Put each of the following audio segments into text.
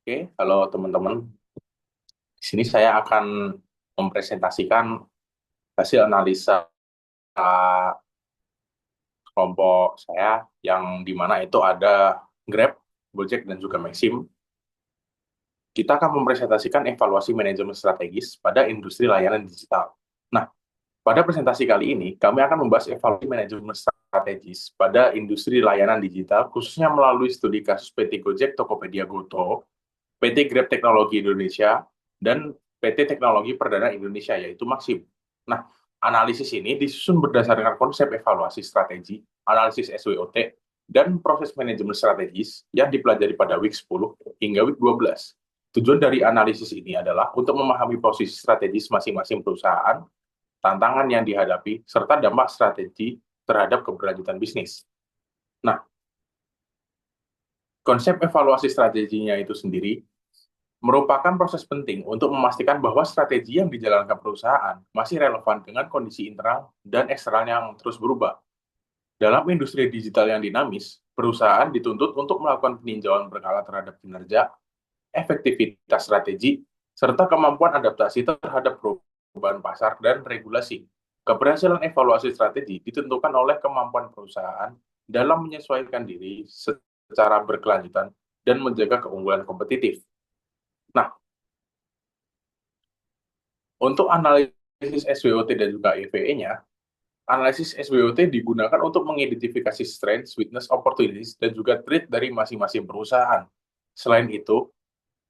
Oke, halo teman-teman. Di sini saya akan mempresentasikan hasil analisa kelompok saya yang di mana itu ada Grab, Gojek, dan juga Maxim. Kita akan mempresentasikan evaluasi manajemen strategis pada industri layanan digital. Nah, pada presentasi kali ini, kami akan membahas evaluasi manajemen strategis pada industri layanan digital, khususnya melalui studi kasus PT Gojek, Tokopedia Goto, PT Grab Teknologi Indonesia, dan PT Teknologi Perdana Indonesia, yaitu Maxim. Nah, analisis ini disusun berdasarkan konsep evaluasi strategi, analisis SWOT, dan proses manajemen strategis yang dipelajari pada week 10 hingga week 12. Tujuan dari analisis ini adalah untuk memahami posisi strategis masing-masing perusahaan, tantangan yang dihadapi, serta dampak strategi terhadap keberlanjutan bisnis. Nah, konsep evaluasi strateginya itu sendiri merupakan proses penting untuk memastikan bahwa strategi yang dijalankan perusahaan masih relevan dengan kondisi internal dan eksternal yang terus berubah. Dalam industri digital yang dinamis, perusahaan dituntut untuk melakukan peninjauan berkala terhadap kinerja, efektivitas strategi, serta kemampuan adaptasi terhadap perubahan pasar dan regulasi. Keberhasilan evaluasi strategi ditentukan oleh kemampuan perusahaan dalam menyesuaikan diri secara berkelanjutan dan menjaga keunggulan kompetitif. Nah, untuk analisis SWOT dan juga EVE-nya, analisis SWOT digunakan untuk mengidentifikasi strengths, weakness, opportunities, dan juga threat dari masing-masing perusahaan. Selain itu,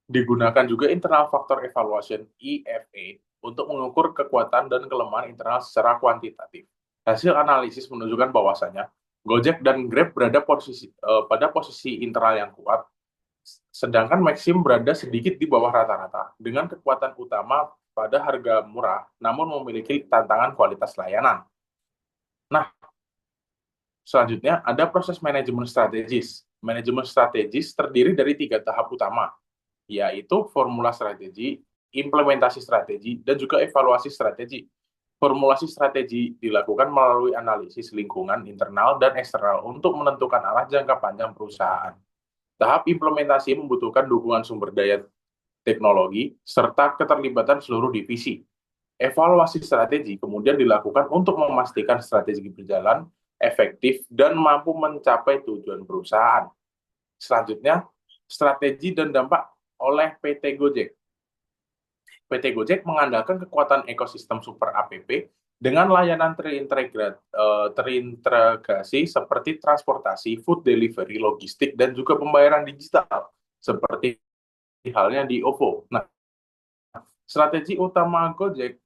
digunakan juga internal factor evaluation (IFA) untuk mengukur kekuatan dan kelemahan internal secara kuantitatif. Hasil analisis menunjukkan bahwasannya Gojek dan Grab berada pada posisi internal yang kuat, sedangkan Maxim berada sedikit di bawah rata-rata dengan kekuatan utama pada harga murah, namun memiliki tantangan kualitas layanan. Nah, selanjutnya ada proses manajemen strategis. Manajemen strategis terdiri dari 3 tahap utama, yaitu formula strategi, implementasi strategi, dan juga evaluasi strategi. Formulasi strategi dilakukan melalui analisis lingkungan internal dan eksternal untuk menentukan arah jangka panjang perusahaan. Tahap implementasi membutuhkan dukungan sumber daya teknologi, serta keterlibatan seluruh divisi. Evaluasi strategi kemudian dilakukan untuk memastikan strategi berjalan efektif dan mampu mencapai tujuan perusahaan. Selanjutnya, strategi dan dampak oleh PT Gojek. PT Gojek mengandalkan kekuatan ekosistem super app dengan layanan terintegrasi seperti transportasi, food delivery, logistik, dan juga pembayaran digital, seperti halnya di OVO. Nah, strategi utama Gojek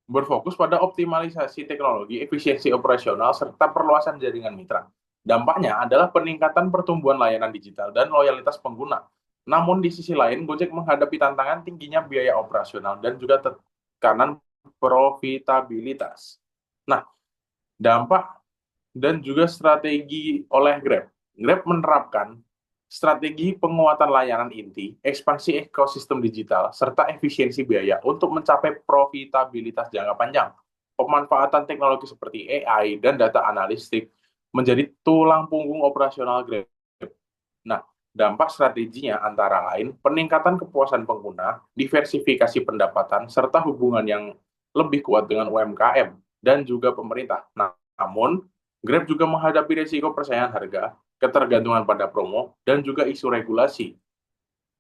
berfokus pada optimalisasi teknologi, efisiensi operasional, serta perluasan jaringan mitra. Dampaknya adalah peningkatan pertumbuhan layanan digital dan loyalitas pengguna. Namun di sisi lain, Gojek menghadapi tantangan tingginya biaya operasional dan juga tekanan profitabilitas. Nah, dampak dan juga strategi oleh Grab. Grab menerapkan strategi penguatan layanan inti, ekspansi ekosistem digital, serta efisiensi biaya untuk mencapai profitabilitas jangka panjang. Pemanfaatan teknologi seperti AI dan data analistik menjadi tulang punggung operasional Grab. Nah, dampak strateginya antara lain peningkatan kepuasan pengguna, diversifikasi pendapatan, serta hubungan yang lebih kuat dengan UMKM dan juga pemerintah. Namun, Grab juga menghadapi risiko persaingan harga, ketergantungan pada promo, dan juga isu regulasi.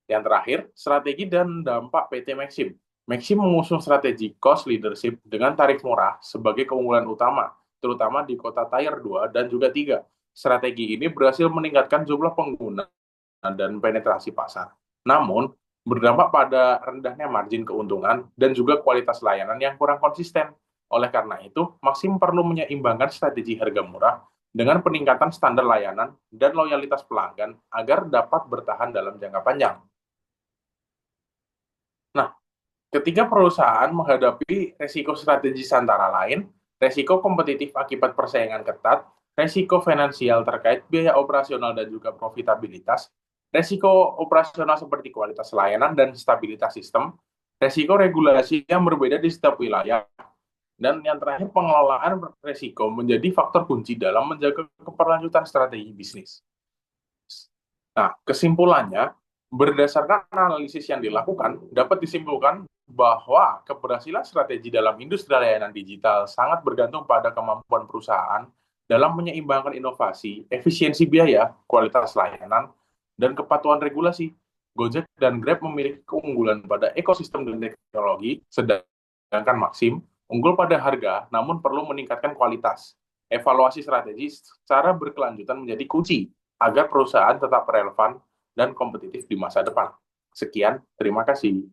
Yang terakhir, strategi dan dampak PT Maxim. Maxim mengusung strategi cost leadership dengan tarif murah sebagai keunggulan utama, terutama di kota Tier 2 dan juga 3. Strategi ini berhasil meningkatkan jumlah pengguna dan penetrasi pasar. Namun, berdampak pada rendahnya margin keuntungan dan juga kualitas layanan yang kurang konsisten. Oleh karena itu, Maxim perlu menyeimbangkan strategi harga murah dengan peningkatan standar layanan dan loyalitas pelanggan agar dapat bertahan dalam jangka panjang. Nah, ketika perusahaan menghadapi resiko strategis antara lain, resiko kompetitif akibat persaingan ketat, resiko finansial terkait biaya operasional dan juga profitabilitas, resiko operasional seperti kualitas layanan dan stabilitas sistem, resiko regulasi yang berbeda di setiap wilayah, dan yang terakhir pengelolaan resiko menjadi faktor kunci dalam menjaga keberlanjutan strategi bisnis. Nah, kesimpulannya, berdasarkan analisis yang dilakukan, dapat disimpulkan bahwa keberhasilan strategi dalam industri layanan digital sangat bergantung pada kemampuan perusahaan dalam menyeimbangkan inovasi, efisiensi biaya, kualitas layanan, dan kepatuhan regulasi. Gojek dan Grab memiliki keunggulan pada ekosistem dan teknologi, sedangkan Maxim unggul pada harga, namun perlu meningkatkan kualitas. Evaluasi strategi secara berkelanjutan menjadi kunci agar perusahaan tetap relevan dan kompetitif di masa depan. Sekian, terima kasih.